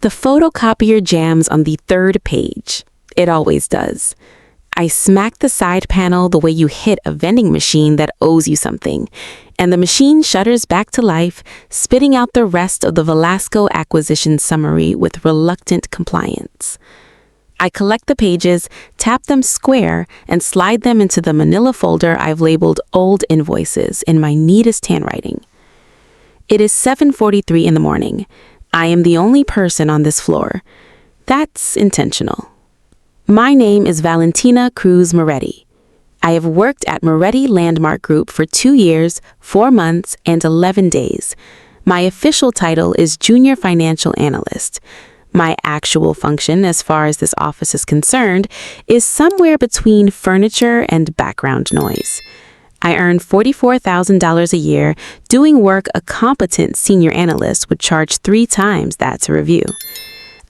The photocopier jams on the third page. It always does. I smack the side panel the way you hit a vending machine that owes you something, and the machine shutters back to life, spitting out the rest of the Velasco acquisition summary with reluctant compliance. I collect the pages, tap them square, and slide them into the manila folder I've labeled Old Invoices in my neatest handwriting. It is 7:43 in the morning. I am the only person on this floor. That's intentional. My name is Valentina Cruz Moretti. I have worked at Moretti Landmark Group for 2 years, 4 months, and 11 days. My official title is Junior Financial Analyst. My actual function, as far as this office is concerned, is somewhere between furniture and background noise. I earn $44,000 a year doing work a competent senior analyst would charge 3 times that to review.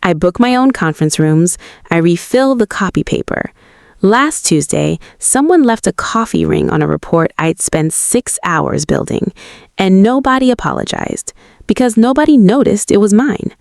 I book my own conference rooms. I refill the copy paper. Last Tuesday, someone left a coffee ring on a report I'd spent 6 hours building, and nobody apologized because nobody noticed it was mine.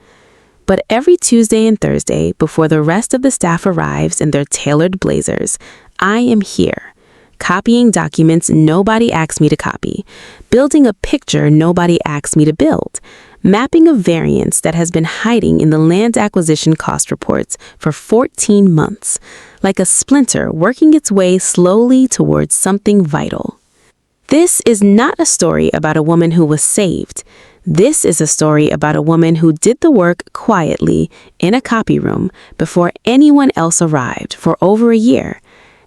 But every Tuesday and Thursday, before the rest of the staff arrives in their tailored blazers, I am here, copying documents nobody asked me to copy, building a picture nobody asked me to build, mapping a variance that has been hiding in the land acquisition cost reports for 14 months, like a splinter working its way slowly towards something vital. This is not a story about a woman who was saved. This is a story about a woman who did the work quietly in a copy room before anyone else arrived for over a year.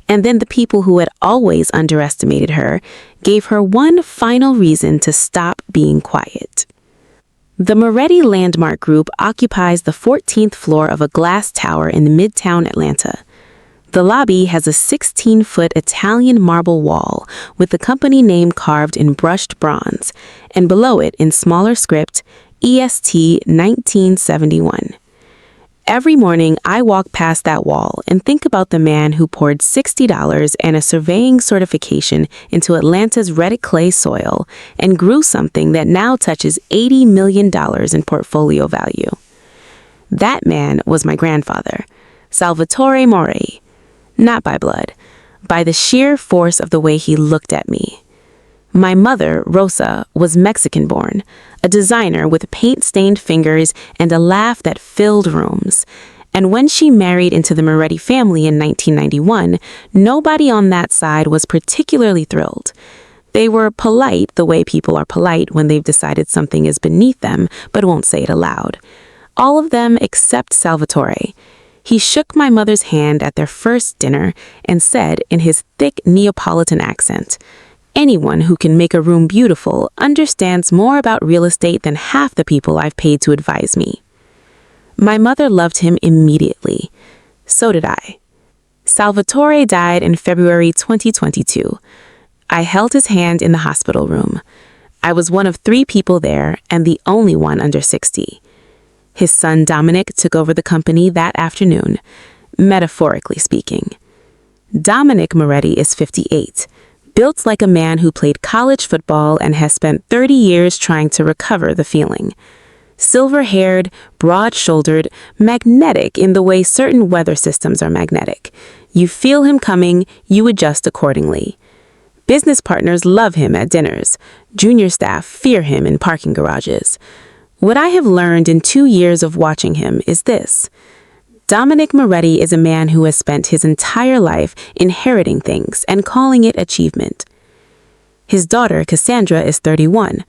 And then the people who had always underestimated her gave her one final reason to stop being quiet. The Moretti Landmark Group occupies the 14th floor of a glass tower in Midtown Atlanta. The lobby has a 16-foot Italian marble wall with the company name carved in brushed bronze, and below it, in smaller script, EST 1971. Every morning, I walk past that wall and think about the man who poured $60 and a surveying certification into Atlanta's red clay soil and grew something that now touches $80 million in portfolio value. That man was my grandfather, Salvatore Mori. Not by blood, by the sheer force of the way he looked at me. My mother, Rosa, was Mexican-born, a designer with paint-stained fingers and a laugh that filled rooms. And when she married into the Moretti family in 1991, nobody on that side was particularly thrilled. They were polite the way people are polite when they've decided something is beneath them but won't say it aloud. All of them except Salvatore. He shook my mother's hand at their first dinner and said in his thick Neapolitan accent, "Anyone who can make a room beautiful understands more about real estate than half the people I've paid to advise me." My mother loved him immediately. So did I. Salvatore died in February 2022. I held his hand in the hospital room. I was one of 3 people there and the only one under 60. His son Dominic took over the company that afternoon, metaphorically speaking. Dominic Moretti is 58, built like a man who played college football and has spent 30 years trying to recover the feeling. Silver-haired, broad-shouldered, magnetic in the way certain weather systems are magnetic. You feel him coming, you adjust accordingly. Business partners love him at dinners. Junior staff fear him in parking garages. What I have learned in 2 years of watching him is this. Dominic Moretti is a man who has spent his entire life inheriting things and calling it achievement. His daughter, Cassandra, is 31,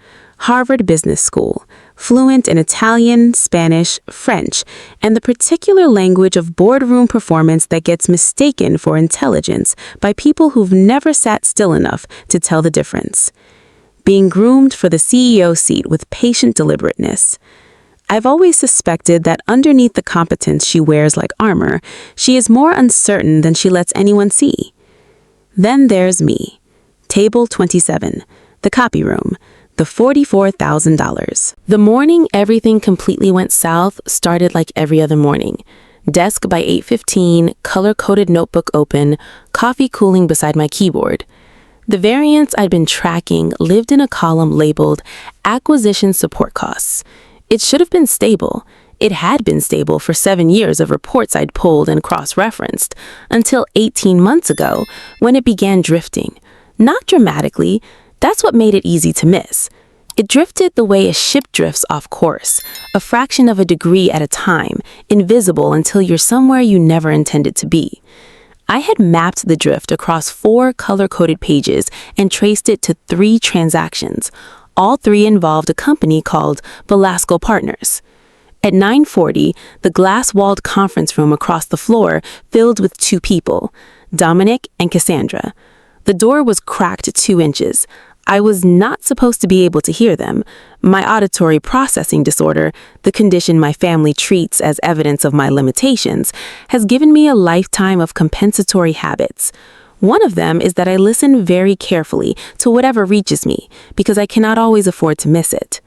Harvard Business School, fluent in Italian, Spanish, French, and the particular language of boardroom performance that gets mistaken for intelligence by people who've never sat still enough to tell the difference. Being groomed for the CEO seat with patient deliberateness. I've always suspected that underneath the competence she wears like armor, she is more uncertain than she lets anyone see. Then there's me. Table 27, the copy room, the $44,000. The morning everything completely went south started like every other morning. Desk by 8:15, color-coded notebook open, coffee cooling beside my keyboard. The variance I'd been tracking lived in a column labeled Acquisition Support Costs. It should have been stable. It had been stable for 7 years of reports I'd pulled and cross-referenced, until 18 months ago when it began drifting. Not dramatically, that's what made it easy to miss. It drifted the way a ship drifts off course, a fraction of a degree at a time, invisible until you're somewhere you never intended to be. I had mapped the drift across 4 color-coded pages and traced it to 3 transactions. All 3 involved a company called Velasco Partners. At 9:40, the glass-walled conference room across the floor filled with 2 people, Dominic and Cassandra. The door was cracked 2 inches. I was not supposed to be able to hear them. My auditory processing disorder, the condition my family treats as evidence of my limitations, has given me a lifetime of compensatory habits. One of them is that I listen very carefully to whatever reaches me, because I cannot always afford to miss it.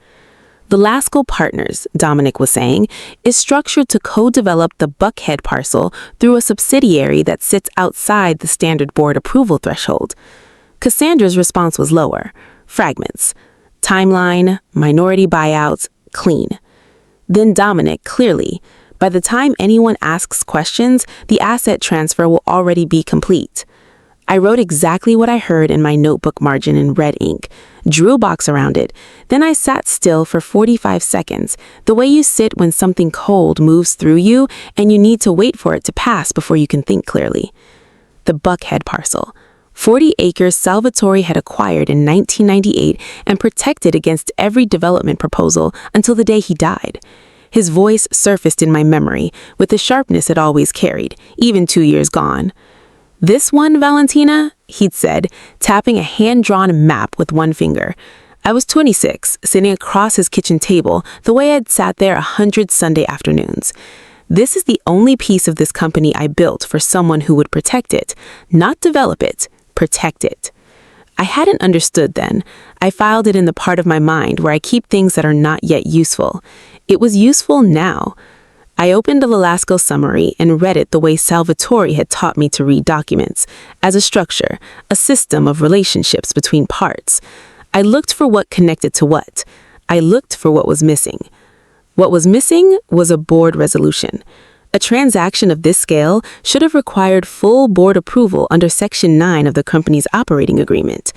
Velasco Partners, Dominic was saying, is structured to co-develop the Buckhead parcel through a subsidiary that sits outside the standard board approval threshold. Cassandra's response was lower. Fragments. Timeline, minority buyouts, clean. Then Dominic, clearly. By the time anyone asks questions, the asset transfer will already be complete. I wrote exactly what I heard in my notebook margin in red ink, drew a box around it, then I sat still for 45 seconds, the way you sit when something cold moves through you and you need to wait for it to pass before you can think clearly. The Buckhead parcel. 40 acres Salvatore had acquired in 1998 and protected against every development proposal until the day he died. His voice surfaced in my memory with the sharpness it always carried, even 2 years gone. "This one, Valentina," he'd said, tapping a hand-drawn map with one finger. I was 26, sitting across his kitchen table the way I'd sat there 100 Sunday afternoons. "This is the only piece of this company I built for someone who would protect it, not develop it. Protect it." I hadn't understood then. I filed it in the part of my mind where I keep things that are not yet useful. It was useful now. I opened the Velasco summary and read it the way Salvatore had taught me to read documents, as a structure, a system of relationships between parts. I looked for what connected to what. I looked for what was missing. What was missing was a board resolution. A transaction of this scale should have required full board approval under Section 9 of the company's operating agreement.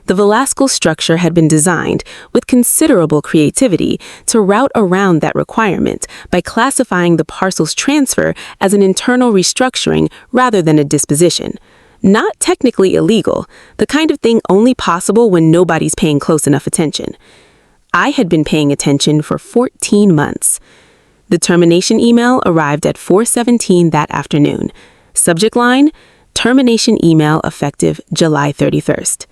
The Velasco structure had been designed with considerable creativity to route around that requirement by classifying the parcel's transfer as an internal restructuring rather than a disposition. Not technically illegal, the kind of thing only possible when nobody's paying close enough attention. I had been paying attention for 14 months. The termination email arrived at 4:17 that afternoon. Subject line, termination email effective July 31st.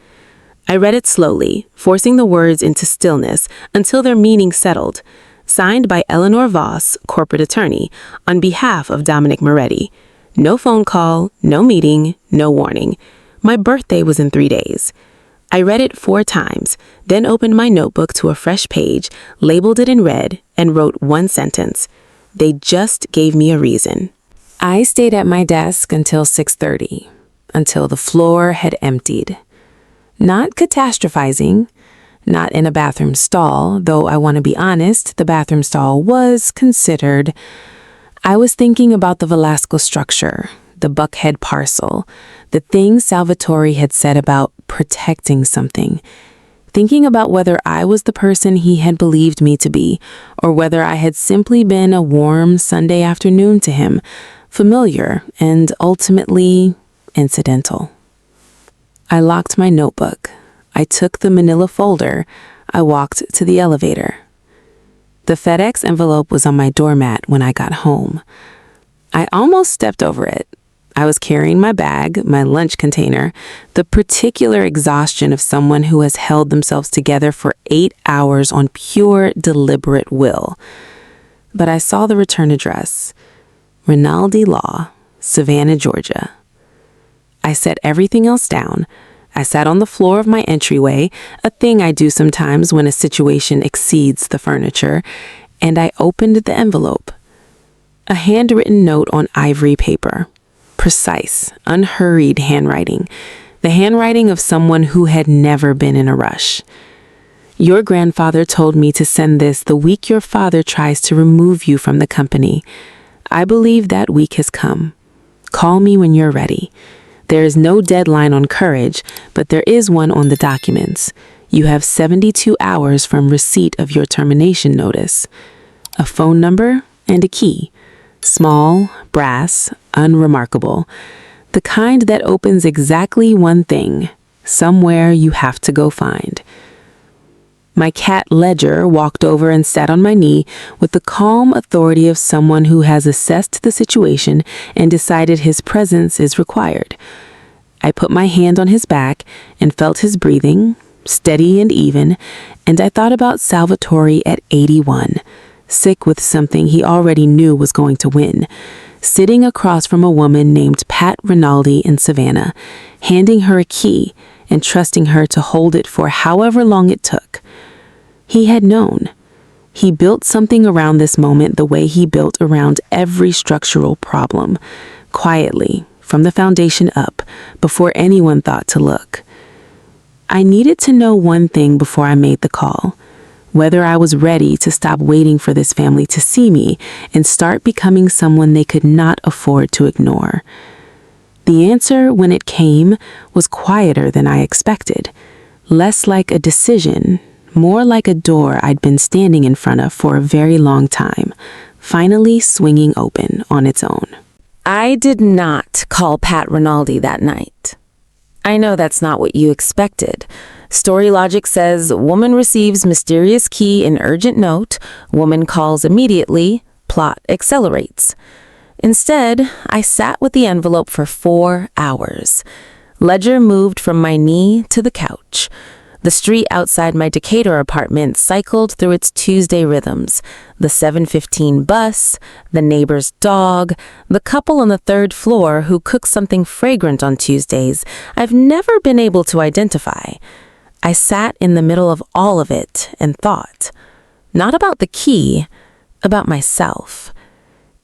I read it slowly, forcing the words into stillness until their meaning settled. Signed by Eleanor Voss, corporate attorney, on behalf of Dominic Moretti. No phone call, no meeting, no warning. My birthday was in 3 days. I read it 4 times, then opened my notebook to a fresh page, labeled it in red, and wrote 1 sentence. They just gave me a reason. I stayed at my desk until 6:30, until the floor had emptied. Not catastrophizing, not in a bathroom stall, though I want to be honest, the bathroom stall was considered. I was thinking about the Velasco structure, the Buckhead parcel, the things Salvatore had said about protecting something, thinking about whether I was the person he had believed me to be, or whether I had simply been a warm Sunday afternoon to him, familiar and ultimately incidental. I locked my notebook. I took the manila folder. I walked to the elevator. The FedEx envelope was on my doormat when I got home. I almost stepped over it. I was carrying my bag, my lunch container, the particular exhaustion of someone who has held themselves together for 8 hours on pure, deliberate will. But I saw the return address, Rinaldi Law, Savannah, Georgia. I set everything else down. I sat on the floor of my entryway, a thing I do sometimes when a situation exceeds the furniture, and I opened the envelope. A handwritten note on ivory paper. Precise, unhurried handwriting. The handwriting of someone who had never been in a rush. Your grandfather told me to send this the week your father tries to remove you from the company. I believe that week has come. Call me when you're ready. There is no deadline on courage, but there is one on the documents. You have 72 hours from receipt of your termination notice. A phone number and a key. Small, brass, unremarkable. The kind that opens exactly one thing. Somewhere you have to go find. My cat Ledger walked over and sat on my knee with the calm authority of someone who has assessed the situation and decided his presence is required. I put my hand on his back and felt his breathing, steady and even, and I thought about Salvatore at 81, sick with something he already knew was going to win, sitting across from a woman named Pat Rinaldi in Savannah, handing her a key and trusting her to hold it for however long it took. He had known. He built something around this moment the way he built around every structural problem, quietly, from the foundation up, before anyone thought to look. I needed to know one thing before I made the call, whether I was ready to stop waiting for this family to see me and start becoming someone they could not afford to ignore. The answer, when it came, was quieter than I expected, less like a decision, more like a door I'd been standing in front of for a very long time, finally swinging open on its own. I did not call Pat Rinaldi that night. I know that's not what you expected. Story logic says woman receives mysterious key in urgent note, woman calls immediately, plot accelerates. Instead, I sat with the envelope for 4 hours. Ledger moved from my knee to the couch. The street outside my Decatur apartment cycled through its Tuesday rhythms. The 7:15 bus, the neighbor's dog, the couple on the 3rd floor who cooks something fragrant on Tuesdays I've never been able to identify. I sat in the middle of all of it and thought, not about the key, about myself.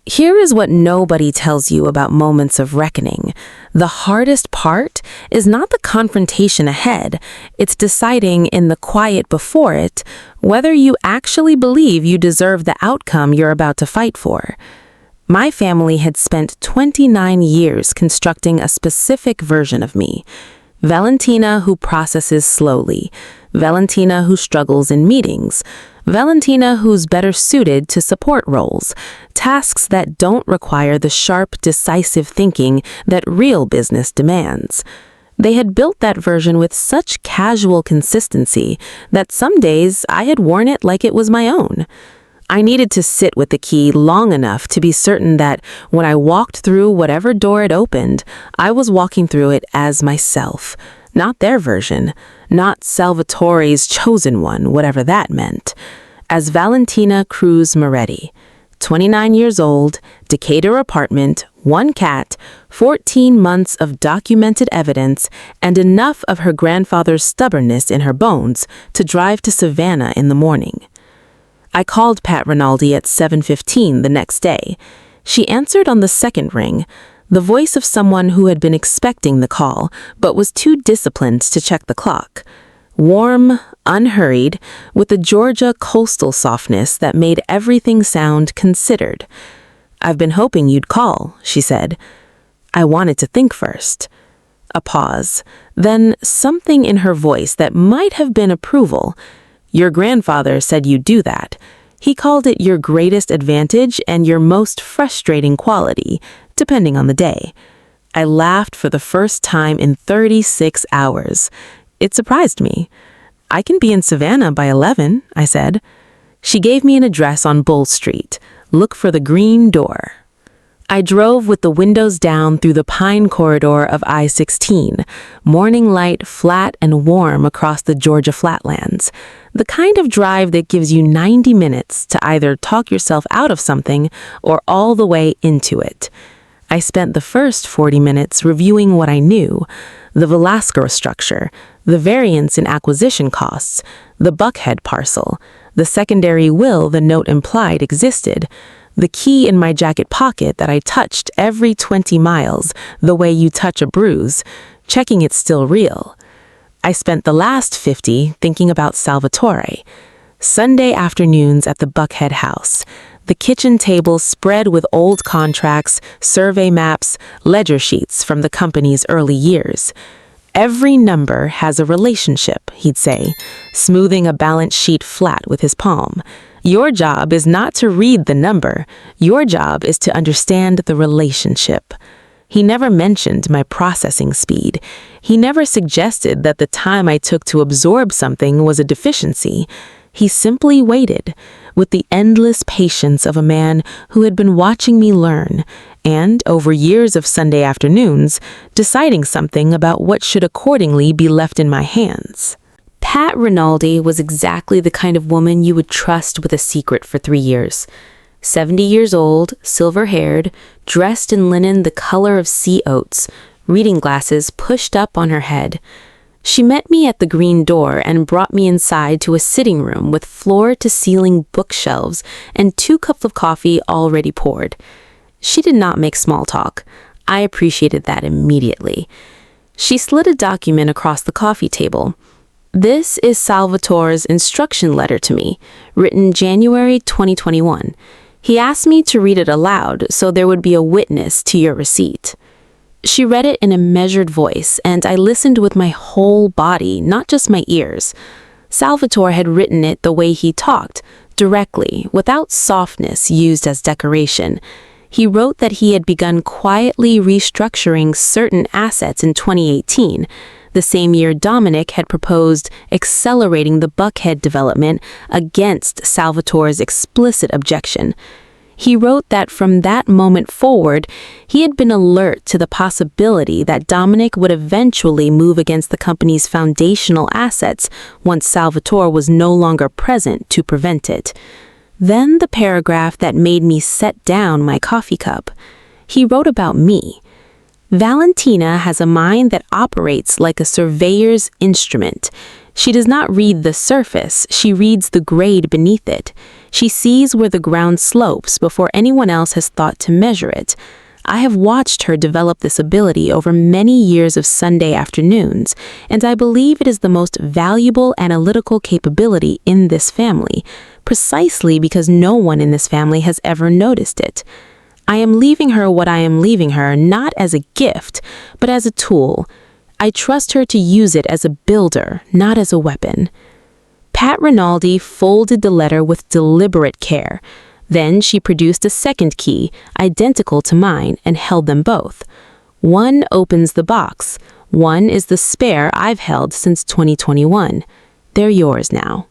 Here is what nobody tells you about moments of reckoning. The hardest part is not the confrontation ahead, it's deciding in the quiet before it whether you actually believe you deserve the outcome you're about to fight for. My family had spent 29 years constructing a specific version of me. Valentina who processes slowly, Valentina who struggles in meetings, Valentina who's better suited to support roles, tasks that don't require the sharp, decisive thinking that real business demands. They had built that version with such casual consistency that some days I had worn it like it was my own. I needed to sit with the key long enough to be certain that when I walked through whatever door it opened, I was walking through it as myself, not their version, not Salvatore's chosen one, whatever that meant. As Valentina Cruz Moretti, 29 years old, Decatur apartment, 1 cat, 14 months of documented evidence, and enough of her grandfather's stubbornness in her bones to drive to Savannah in the morning. I called Pat Rinaldi at 7:15 the next day. She answered on the second ring, the voice of someone who had been expecting the call, but was too disciplined to check the clock. Warm, unhurried, with a Georgia coastal softness that made everything sound considered. "I've been hoping you'd call," she said. I wanted to think first. A pause, then something in her voice that might have been approval. "Your grandfather said you'd do that. He called it your greatest advantage and your most frustrating quality, depending on the day." I laughed for the first time in 36 hours. It surprised me. "I can be in Savannah by 11, I said. She gave me an address on Bull Street. Look for the green door. I drove with the windows down through the pine corridor of I-16, morning light flat and warm across the Georgia flatlands, the kind of drive that gives you 90 minutes to either talk yourself out of something or all the way into it. I spent the first 40 minutes reviewing what I knew, the Velasco structure, the variance in acquisition costs, the Buckhead parcel, the secondary will the note implied existed, the key in my jacket pocket that I touched every 20 miles, the way you touch a bruise, checking it's still real. I spent the last 50 thinking about Salvatore. Sunday afternoons at the Buckhead house. The kitchen table spread with old contracts, survey maps, ledger sheets from the company's early years. Every number has a relationship, he'd say, smoothing a balance sheet flat with his palm. Your job is not to read the number. Your job is to understand the relationship. He never mentioned my processing speed. He never suggested that the time I took to absorb something was a deficiency. He simply waited, with the endless patience of a man who had been watching me learn, and, over years of Sunday afternoons, deciding something about what should accordingly be left in my hands. Pat Rinaldi was exactly the kind of woman you would trust with a secret for 3 years. 70 years old, silver-haired, dressed in linen the color of sea oats, reading glasses pushed up on her head. She met me at the green door and brought me inside to a sitting room with floor-to-ceiling bookshelves and 2 cups of coffee already poured. She did not make small talk. I appreciated that immediately. She slid a document across the coffee table. This is Salvatore's instruction letter to me, written January 2021. He asked me to read it aloud so there would be a witness to your receipt. She read it in a measured voice, and I listened with my whole body, not just my ears. Salvatore had written it the way he talked, directly, without softness used as decoration. He wrote that he had begun quietly restructuring certain assets in 2018, the same year Dominic had proposed accelerating the Buckhead development against Salvatore's explicit objection. He wrote that from that moment forward, he had been alert to the possibility that Dominic would eventually move against the company's foundational assets once Salvatore was no longer present to prevent it. Then the paragraph that made me set down my coffee cup. He wrote about me. Valentina has a mind that operates like a surveyor's instrument. She does not read the surface, she reads the grade beneath it. She sees where the ground slopes before anyone else has thought to measure it. I have watched her develop this ability over many years of Sunday afternoons, and I believe it is the most valuable analytical capability in this family, precisely because no one in this family has ever noticed it. I am leaving her what I am leaving her not as a gift, but as a tool. I trust her to use it as a builder, not as a weapon. Pat Rinaldi folded the letter with deliberate care. Then she produced a second key, identical to mine, and held them both. One opens the box. One is the spare I've held since 2021. They're yours now.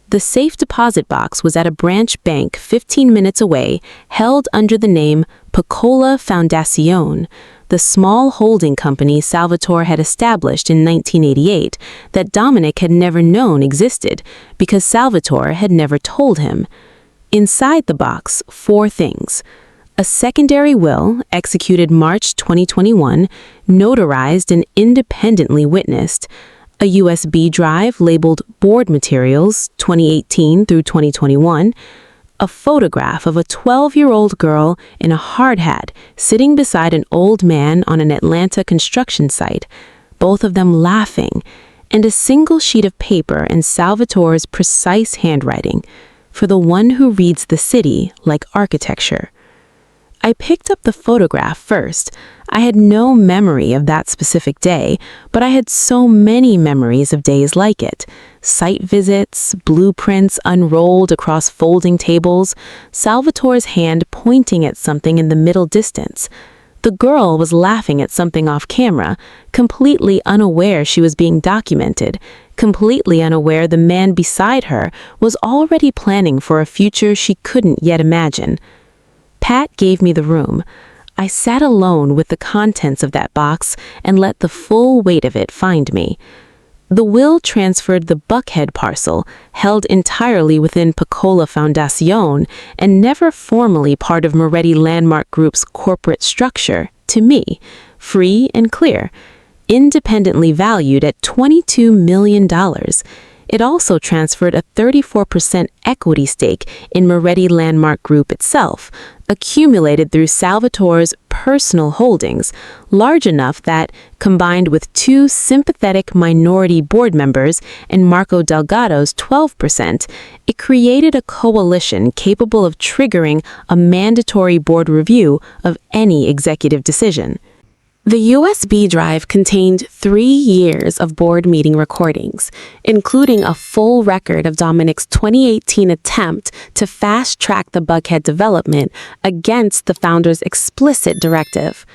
The safe deposit box was at a branch bank 15 minutes away, held under the name Piccola Fondazione, the small holding company Salvatore had established in 1988 that Dominic had never known existed because Salvatore had never told him. Inside the box, 4 things. A secondary will, executed March 2021, notarized and independently witnessed. A USB drive labeled Board Materials 2018 through 2021. A photograph of a 12-year-old girl in a hard hat sitting beside an old man on an Atlanta construction site, both of them laughing, and a single sheet of paper in Salvatore's precise handwriting, for the one who reads the city like architecture. I picked up the photograph first. I had no memory of that specific day, but I had so many memories of days like it. Site visits, blueprints unrolled across folding tables, Salvatore's hand pointing at something in the middle distance. The girl was laughing at something off camera, completely unaware she was being documented, completely unaware the man beside her was already planning for a future she couldn't yet imagine. Pat gave me the room. I sat alone with the contents of that box and let the full weight of it find me. The will transferred the Buckhead parcel, held entirely within Piccola Fondazione and never formally part of Moretti Landmark Group's corporate structure, to me, free and clear, independently valued at $22 million. It also transferred a 34% equity stake in Moretti Landmark Group itself, accumulated through Salvatore's personal holdings, large enough that, combined with two sympathetic minority board members and Marco Delgado's 12%, it created a coalition capable of triggering a mandatory board review of any executive decision. The USB drive contained 3 years of board meeting recordings, including a full record of Dominic's 2018 attempt to fast-track the Buckhead development against the founder's explicit directive.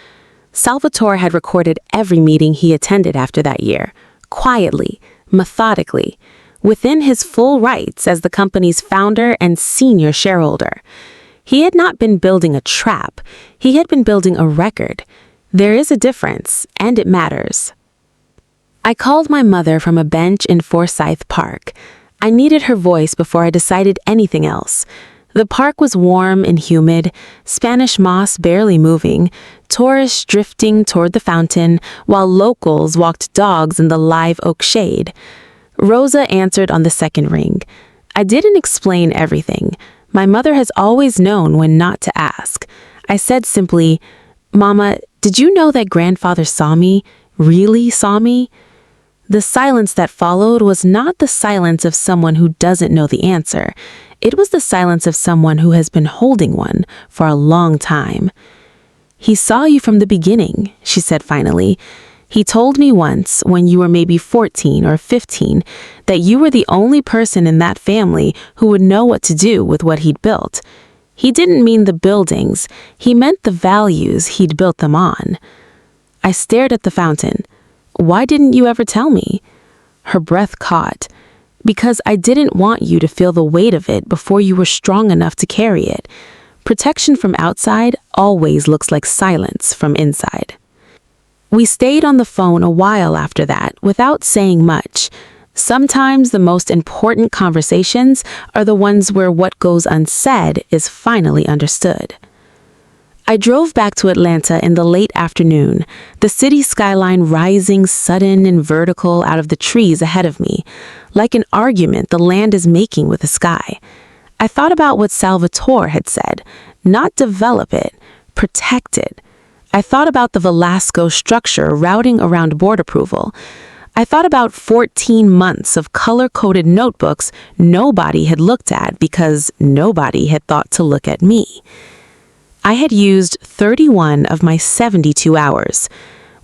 Salvatore had recorded every meeting he attended after that year, quietly, methodically, within his full rights as the company's founder and senior shareholder. He had not been building a trap, he had been building a record. There is a difference, and it matters. I called my mother from a bench in Forsyth Park. I needed her voice before I decided anything else. The park was warm and humid, Spanish moss barely moving, tourists drifting toward the fountain, while locals walked dogs in the live oak shade. Rosa answered on the second ring. I didn't explain everything. My mother has always known when not to ask. I said simply, "Mama, did you know that grandfather saw me, really saw me?" The silence that followed was not the silence of someone who doesn't know the answer. It was the silence of someone who has been holding one for a long time. "He saw you from the beginning," she said finally. "He told me once, when you were maybe 14 or 15, that you were the only person in that family who would know what to do with what he'd built. He didn't mean the buildings, he meant the values he'd built them on." I stared at the fountain. "Why didn't you ever tell me?" Her breath caught. "Because I didn't want you to feel the weight of it before you were strong enough to carry it. Protection from outside always looks like silence from inside." We stayed on the phone a while after that without saying much. Sometimes the most important conversations are the ones where what goes unsaid is finally understood. I drove back to Atlanta in the late afternoon, the city skyline rising sudden and vertical out of the trees ahead of me, like an argument the land is making with the sky. I thought about what Salvatore had said, not develop it, protect it. I thought about the Velasco structure routing around board approval. I thought about 14 months of color-coded notebooks nobody had looked at because nobody had thought to look at me. I had used 31 of my 72 hours.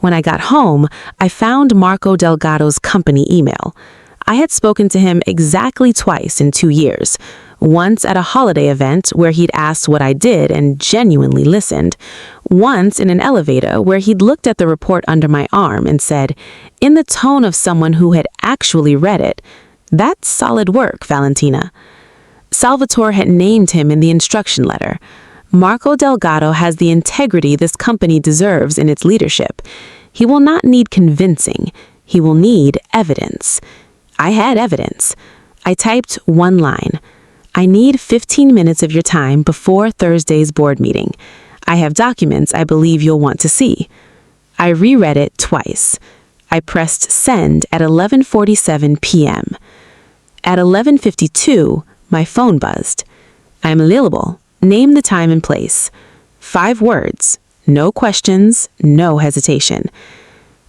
When I got home, I found Marco Delgado's company email. I had spoken to him exactly twice in 2 years. Once at a holiday event where he'd asked what I did and genuinely listened. Once in an elevator where he'd looked at the report under my arm and said, in the tone of someone who had actually read it, "That's solid work, Valentina." Salvatore had named him in the instruction letter. Marco Delgado has the integrity this company deserves in its leadership. He will not need convincing. He will need evidence. I had evidence. I typed one line. "I need 15 minutes of your time before Thursday's board meeting. I have documents I believe you'll want to see." I reread it twice. I pressed send at 11:47 p.m. At 11:52, my phone buzzed. "I'm available. Name the time and place." 5 words. No questions, no hesitation.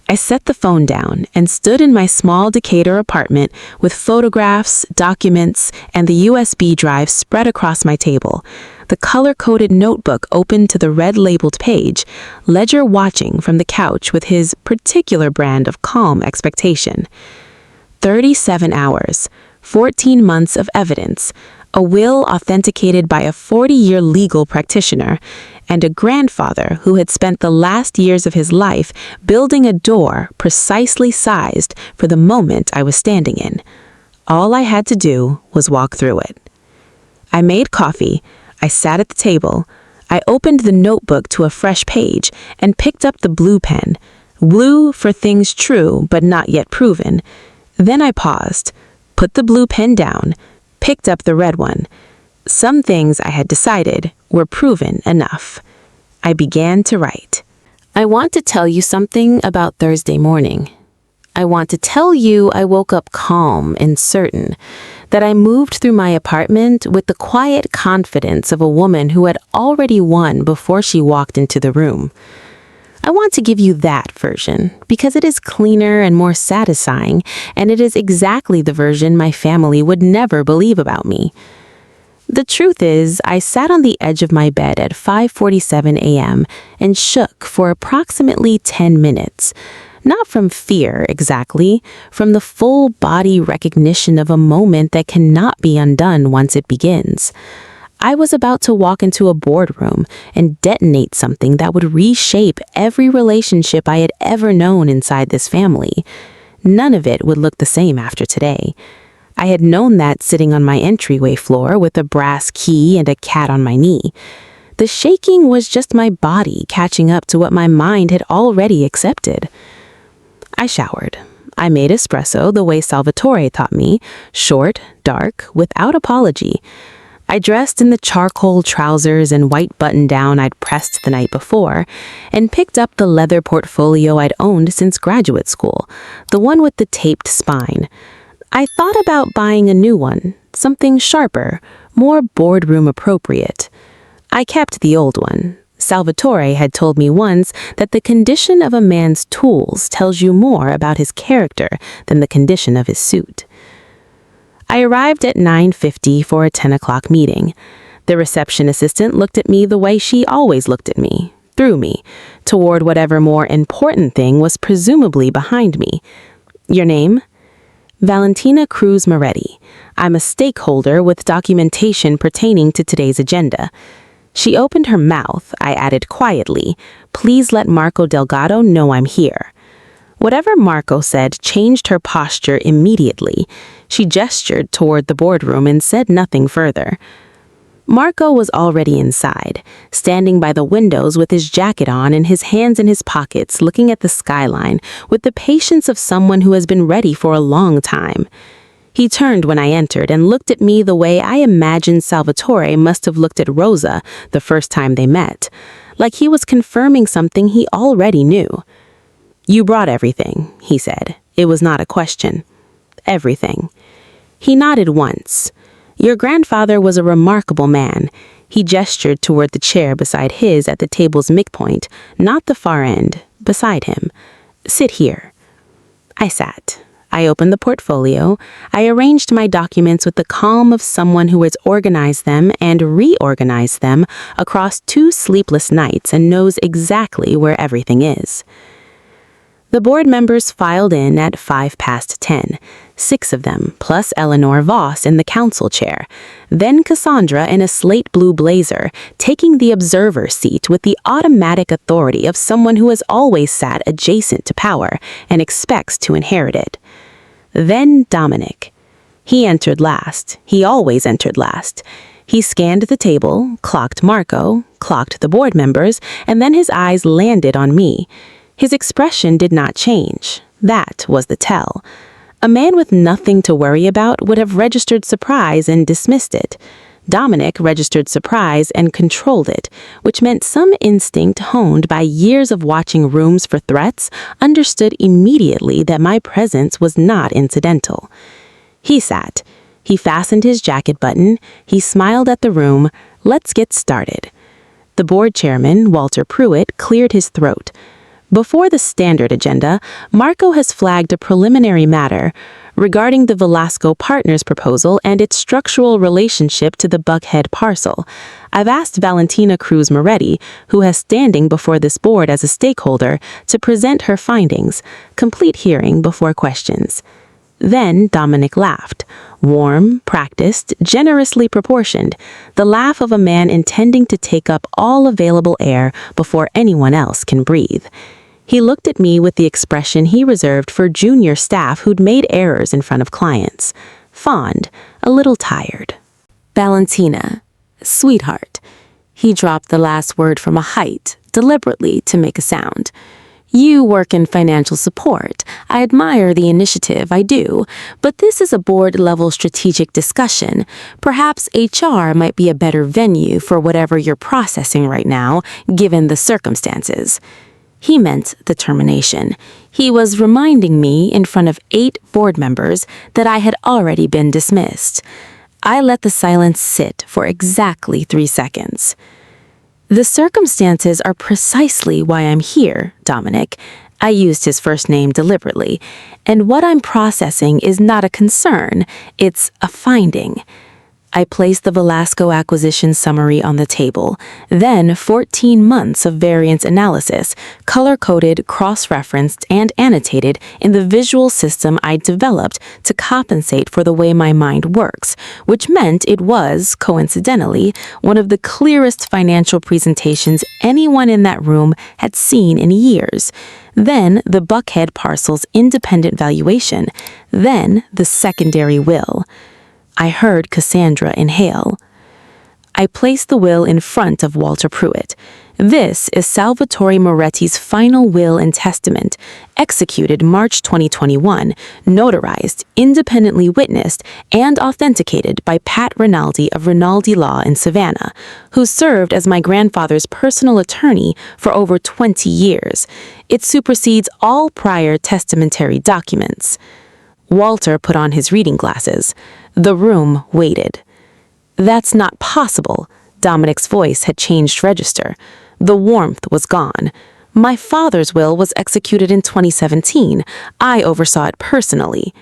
I set the phone down and stood in my small Decatur apartment with photographs, documents, and the USB drive spread across my table, the color-coded notebook open to the red-labeled page, Ledger watching from the couch with his particular brand of calm expectation. 37 hours, 14 months of evidence, a will authenticated by a 40-year legal practitioner, and a grandfather who had spent the last years of his life building a door precisely sized for the moment I was standing in. All I had to do was walk through it. I made coffee, I sat at the table, I opened the notebook to a fresh page and picked up the blue pen, blue for things true but not yet proven. Then I paused, put the blue pen down, picked up the red one. Some things I had decided were proven enough. I began to write. "I want to tell you something about Thursday morning." I want to tell you I woke up calm and certain, that I moved through my apartment with the quiet confidence of a woman who had already won before she walked into the room. I want to give you that version because it is cleaner and more satisfying, and it is exactly the version my family would never believe about me. The truth is, I sat on the edge of my bed at 5:47 a.m. and shook for approximately 10 minutes. Not from fear, exactly, from the full body recognition of a moment that cannot be undone once it begins. I was about to walk into a boardroom and detonate something that would reshape every relationship I had ever known inside this family. None of it would look the same after today. I had known that sitting on my entryway floor with a brass key and a cat on my knee. The shaking was just my body catching up to what my mind had already accepted. I showered. I made espresso the way Salvatore taught me, short, dark, without apology. I dressed in the charcoal trousers and white button-down I'd pressed the night before, and picked up the leather portfolio I'd owned since graduate school, the one with the taped spine. I thought about buying a new one, something sharper, more boardroom appropriate. I kept the old one. Salvatore had told me once that the condition of a man's tools tells you more about his character than the condition of his suit. I arrived at 9:50 for a 10 o'clock meeting. The reception assistant looked at me the way she always looked at me, through me, toward whatever more important thing was presumably behind me. Your name? Valentina Cruz Moretti. I'm a stakeholder with documentation pertaining to today's agenda. She opened her mouth. I added quietly, please let Marco Delgado know I'm here. Whatever Marco said changed her posture immediately. She gestured toward the boardroom and said nothing further. Marco was already inside, standing by the windows with his jacket on and his hands in his pockets, looking at the skyline with the patience of someone who has been ready for a long time. He turned when I entered and looked at me the way I imagined Salvatore must have looked at Rosa the first time they met, like he was confirming something he already knew. You brought everything, he said. It was not a question. Everything. He nodded once. Your grandfather was a remarkable man. He gestured toward the chair beside his at the table's midpoint, not the far end, beside him. Sit here. I sat. I opened the portfolio. I arranged my documents with the calm of someone who has organized them and reorganized them across 2 sleepless nights and knows exactly where everything is. The board members filed in at 10:05, 6 of them, plus Eleanor Voss in the council chair, then Cassandra in a slate blue blazer, taking the observer seat with the automatic authority of someone who has always sat adjacent to power and expects to inherit it. Then Dominic. He entered last. He always entered last. He scanned the table, clocked Marco, clocked the board members, and then his eyes landed on me. His expression did not change. That was the tell. A man with nothing to worry about would have registered surprise and dismissed it. Dominic registered surprise and controlled it, which meant some instinct honed by years of watching rooms for threats understood immediately that my presence was not incidental. He sat. He fastened his jacket button. He smiled at the room. Let's get started. The board chairman, Walter Pruitt, cleared his throat. Before the standard agenda, Marco has flagged a preliminary matter regarding the Velasco Partners proposal and its structural relationship to the Buckhead parcel. I've asked Valentina Cruz Moretti, who has standing before this board as a stakeholder, to present her findings. Complete hearing before questions. Then Dominic laughed. Warm, practiced, generously proportioned. The laugh of a man intending to take up all available air before anyone else can breathe. He looked at me with the expression he reserved for junior staff who'd made errors in front of clients. Fond, a little tired. Valentina, sweetheart. He dropped the last word from a height, deliberately to make a sound. You work in financial support. I admire the initiative, I do. But this is a board-level strategic discussion. Perhaps HR might be a better venue for whatever you're processing right now, given the circumstances. He meant the termination. He was reminding me in front of 8 board members that I had already been dismissed. I let the silence sit for exactly 3 seconds. The circumstances are precisely why I'm here, Dominic. I used his first name deliberately. And what I'm processing is not a concern, it's a finding. I placed the Velasco acquisition summary on the table, then 14 months of variance analysis, color-coded, cross-referenced, and annotated in the visual system I developed to compensate for the way my mind works, which meant it was, coincidentally, one of the clearest financial presentations anyone in that room had seen in years. Then the Buckhead parcel's independent valuation, then the secondary will. I heard Cassandra inhale. I placed the will in front of Walter Pruitt. This is Salvatore Moretti's final will and testament, executed March 2021, notarized, independently witnessed, and authenticated by Pat Rinaldi of Rinaldi Law in Savannah, who served as my grandfather's personal attorney for over 20 years. It supersedes all prior testamentary documents. Walter put on his reading glasses. The room waited. That's not possible. Dominic's voice had changed register. The warmth was gone. My father's will was executed in 2017. I oversaw it personally.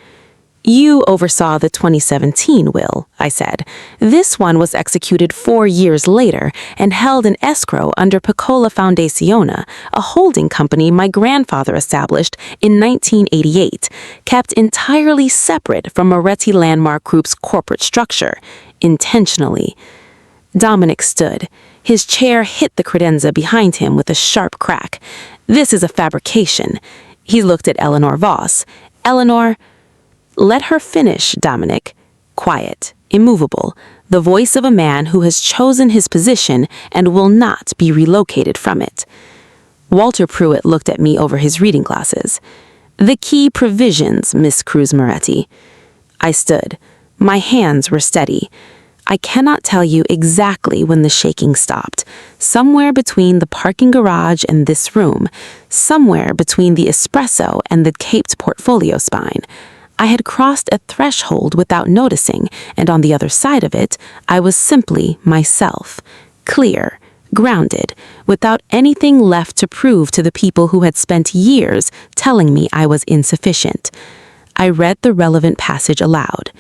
You oversaw the 2017 will, I said. This one was executed 4 years later and held in escrow under Piccola Fondazione, a holding company my grandfather established in 1988, kept entirely separate from Moretti Landmark Group's corporate structure, intentionally. Dominic stood. His chair hit the credenza behind him with a sharp crack. This is a fabrication. He looked at Eleanor Voss. Eleanor... Let her finish, Dominic. Quiet, immovable, the voice of a man who has chosen his position and will not be relocated from it. Walter Pruitt looked at me over his reading glasses. The key provisions, Miss Cruz Moretti. I stood. My hands were steady. I cannot tell you exactly when the shaking stopped. Somewhere between the parking garage and this room. Somewhere between the espresso and the caped portfolio spine. I had crossed a threshold without noticing, and on the other side of it, I was simply myself, clear, grounded, without anything left to prove to the people who had spent years telling me I was insufficient. I read the relevant passage aloud.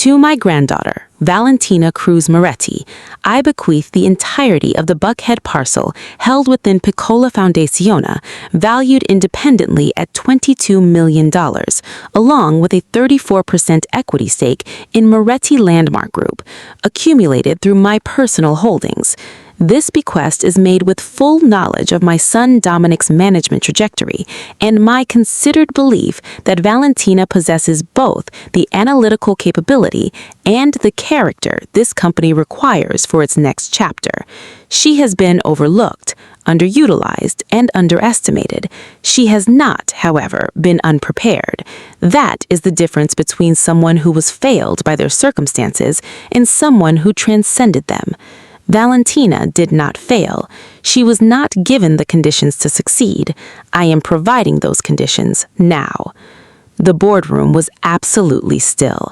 To my granddaughter, Valentina Cruz Moretti, I bequeath the entirety of the Buckhead parcel held within Piccola Fondazione, valued independently at $22 million, along with a 34% equity stake in Moretti Landmark Group, accumulated through my personal holdings. This bequest is made with full knowledge of my son Dominic's management trajectory and my considered belief that Valentina possesses both the analytical capability and the character this company requires for its next chapter. She has been overlooked, underutilized, and underestimated. She has not, however, been unprepared. That is the difference between someone who was failed by their circumstances and someone who transcended them. Valentina did not fail. She was not given the conditions to succeed. I am providing those conditions now. The boardroom was absolutely still.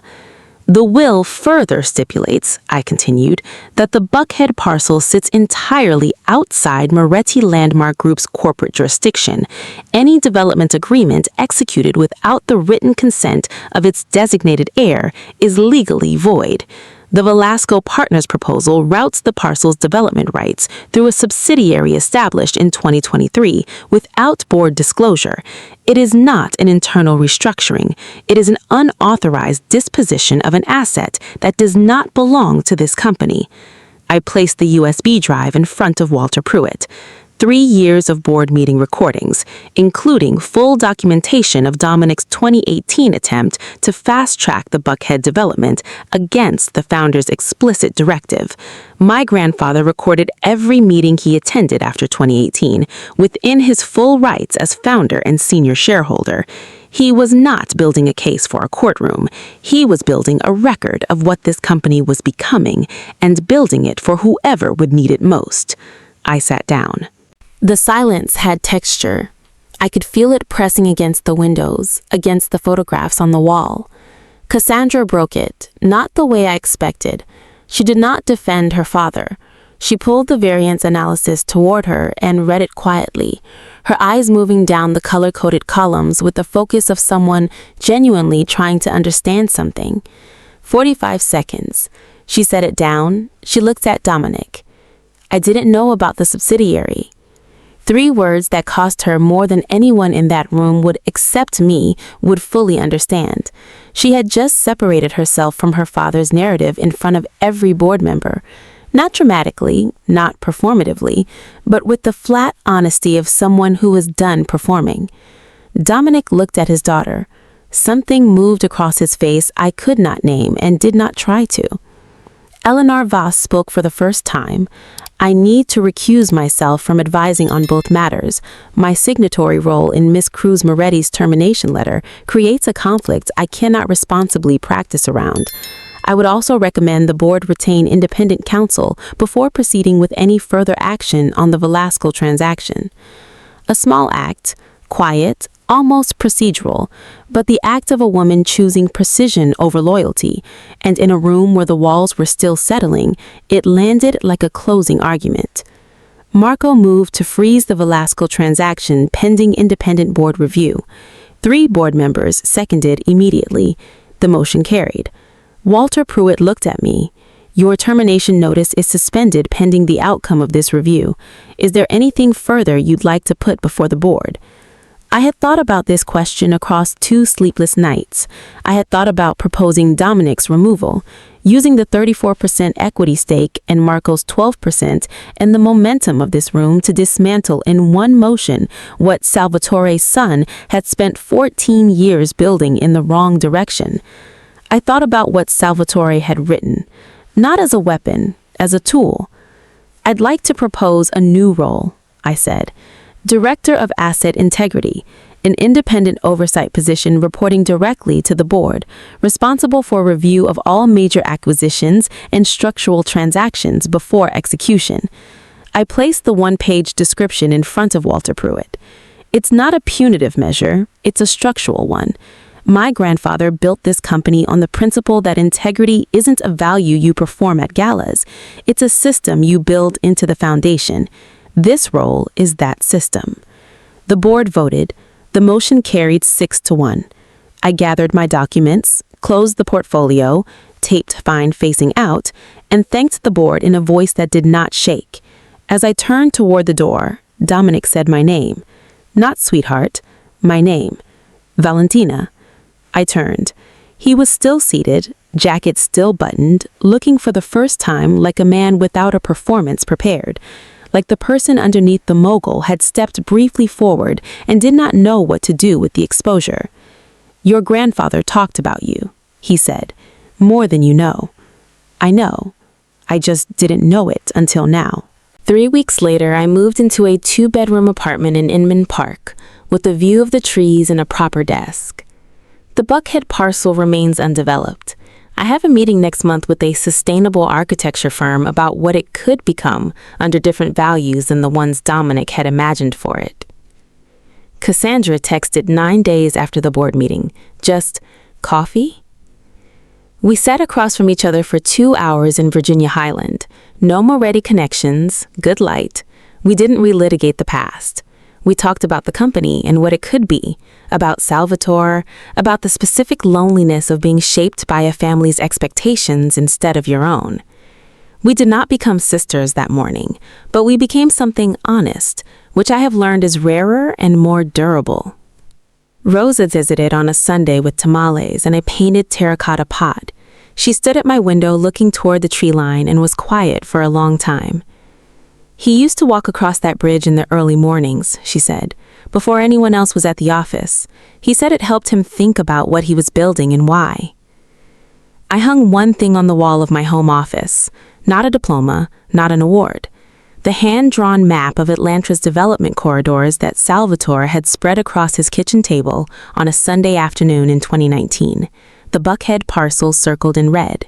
The will further stipulates, I continued, that the Buckhead parcel sits entirely outside Moretti Landmark Group's corporate jurisdiction. Any development agreement executed without the written consent of its designated heir is legally void. The Velasco Partners proposal routes the parcel's development rights through a subsidiary established in 2023 without board disclosure. It is not an internal restructuring. It is an unauthorized disposition of an asset that does not belong to this company. I placed the USB drive in front of Walter Pruitt. 3 years of board meeting recordings, including full documentation of Dominic's 2018 attempt to fast-track the Buckhead development against the founder's explicit directive. My grandfather recorded every meeting he attended after 2018, within his full rights as founder and senior shareholder. He was not building a case for a courtroom. He was building a record of what this company was becoming and building it for whoever would need it most. I sat down. The silence had texture. I could feel it pressing against the windows, against the photographs on the wall. Cassandra broke it, not the way I expected. She did not defend her father. She pulled the variance analysis toward her and read it quietly, her eyes moving down the color-coded columns with the focus of someone genuinely trying to understand something. 45 seconds. She set it down. She looked at Dominic. I didn't know about the subsidiary. 3 words that cost her more than anyone in that room would, except me, would fully understand. She had just separated herself from her father's narrative in front of every board member. Not dramatically, not performatively, but with the flat honesty of someone who was done performing. Dominic looked at his daughter. Something moved across his face I could not name and did not try to. Eleanor Voss spoke for the first time. I need to recuse myself from advising on both matters. My signatory role in Miss Cruz Moretti's termination letter creates a conflict I cannot responsibly practice around. I would also recommend the board retain independent counsel before proceeding with any further action on the Velasco transaction. A small act, quiet, almost procedural, but the act of a woman choosing precision over loyalty, and in a room where the walls were still settling, it landed like a closing argument. Marco moved to freeze the Velasco transaction pending independent board review. 3 board members seconded immediately. The motion carried. Walter Pruitt looked at me. Your termination notice is suspended pending the outcome of this review. Is there anything further you'd like to put before the board? I had thought about this question across 2 sleepless nights. I had thought about proposing Dominic's removal, using the 34% equity stake and Marco's 12% and the momentum of this room to dismantle in one motion what Salvatore's son had spent 14 years building in the wrong direction. I thought about what Salvatore had written, not as a weapon, as a tool. I'd like to propose a new role, I said. Director of Asset Integrity, an independent oversight position reporting directly to the board, responsible for review of all major acquisitions and structural transactions before execution. I placed the 1-page description in front of Walter Pruitt. It's not a punitive measure, it's a structural one. My grandfather built this company on the principle that integrity isn't a value you perform at galas. It's a system you build into the foundation. This role is that system. The board voted. The motion carried 6-1. I gathered my documents, closed the portfolio, taped fine facing out, and thanked the board in a voice that did not shake. As I turned toward the door, Dominic said my name. Not sweetheart, my name. Valentina. I turned. He was still seated, jacket still buttoned, looking for the first time like a man without a performance prepared, like the person underneath the mogul had stepped briefly forward and did not know what to do with the exposure. Your grandfather talked about you, he said, more than you know. I know. I just didn't know it until now. 3 weeks later, I moved into a 2-bedroom apartment in Inman Park, with a view of the trees and a proper desk. The Buckhead parcel remains undeveloped. I have a meeting next month with a sustainable architecture firm about what it could become under different values than the ones Dominic had imagined for it. Cassandra texted 9 days after the board meeting. Just, coffee? We sat across from each other for 2 hours in Virginia Highland. No Moretti connections, good light. We didn't relitigate the past. We talked about the company and what it could be, about Salvatore, about the specific loneliness of being shaped by a family's expectations instead of your own. We did not become sisters that morning, but we became something honest, which I have learned is rarer and more durable. Rosa visited on a Sunday with tamales and a painted terracotta pot. She stood at my window looking toward the tree line and was quiet for a long time. He used to walk across that bridge in the early mornings, she said, before anyone else was at the office. He said it helped him think about what he was building and why. I hung one thing on the wall of my home office, not a diploma, not an award. The hand-drawn map of Atlantra's development corridors that Salvatore had spread across his kitchen table on a Sunday afternoon in 2019, the Buckhead parcel circled in red,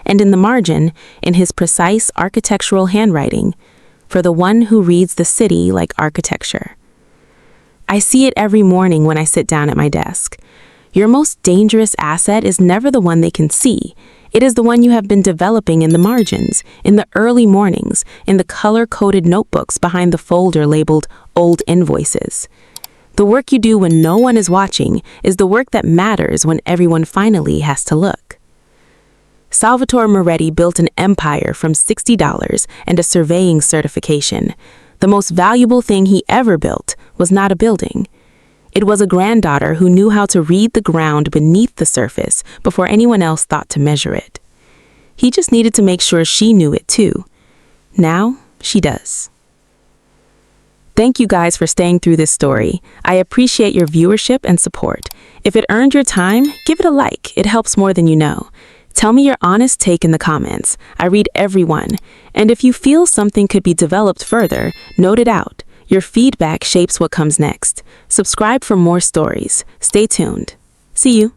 and in the margin, in his precise architectural handwriting, for the one who reads the city like architecture. I see it every morning when I sit down at my desk. Your most dangerous asset is never the one they can see. It is the one you have been developing in the margins, in the early mornings, in the color-coded notebooks behind the folder labeled Old Invoices. The work you do when no one is watching is the work that matters when everyone finally has to look. Salvatore Moretti built an empire from $60 and a surveying certification. The most valuable thing he ever built was not a building. It was a granddaughter who knew how to read the ground beneath the surface before anyone else thought to measure it. He just needed to make sure she knew it too. Now, she does. Thank you guys for staying through this story. I appreciate your viewership and support. If it earned your time, give it a like. It helps more than you know. Tell me your honest take in the comments. I read every one. And if you feel something could be developed further, note it out. Your feedback shapes what comes next. Subscribe for more stories. Stay tuned. See you.